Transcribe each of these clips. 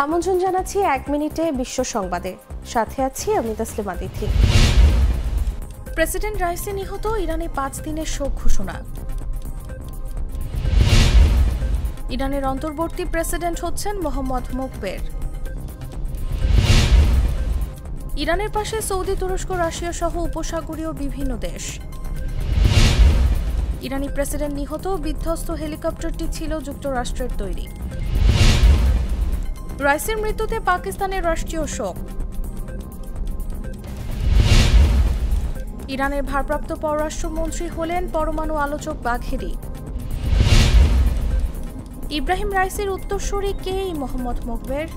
আমন্ত্রণ জানাচ্ছি ১ মিনিটে বিশ্ব সংবাদে, সাথে আছি আমি তাসলিমা তিথি। প্রেসিডেন্ট রাইসি নিহত, ইরানে ৫ দিনের শোক ঘোষণা। ইরানের অন্তর্বর্তী প্রেসিডেন্ট হচ্ছেন মোহাম্মদ মোকবের। ইরানের পাশে সৌদি, তুরস্ক, রাশিয়া সহ উপসাগরীয় বিভিন্ন দেশ। ইরানি প্রেসিডেন্ট নিহত, বিধ্বস্ত হেলিকপ্টারটি ছিল যুক্তরাষ্ট্রের তৈরি। রাইসির মৃত্যুতে পাকিস্তানের রাষ্ট্রীয় শোক। ইরানের ভারপ্রাপ্ত পররাষ্ট্রমন্ত্রী হলেন পরমাণু আলোচক বাঘেরি। ইব্রাহিম রাইসির উত্তরসূরি কে মোহাম্মদ মোকবের?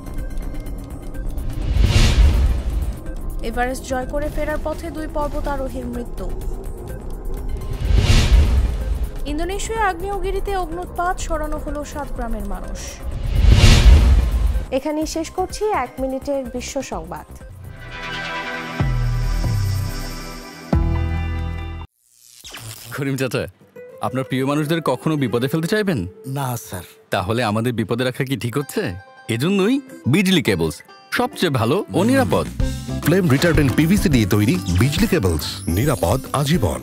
এভারেস্ট জয় করে ফেরার পথে 2 পর্বতারোহীর মৃত্যু। ইন্দোনেশিয়ার আগ্নেয়গিরিতে অগ্নুৎপাত, সরানো হলো 7 গ্রামের মানুষ। এখানেই শেষ করছি 1 মিনিটের বিশ্ব সংবাদ। করিম চাচা, আপনার প্রিয় মানুষদের কখনো বিপদে ফেলতে চাইবেন না স্যার। তাহলে আমাদের বিপদে রাখা কি ঠিক হচ্ছে? এজন্যই বিজলি কেবলস সবচেয়ে ভালো ও নিরাপদ। ফ্লেম রিটার্ডেন্ট পিভিসি দিয়ে তৈরি বিজলি কেবলস, নিরাপদ আজীবন।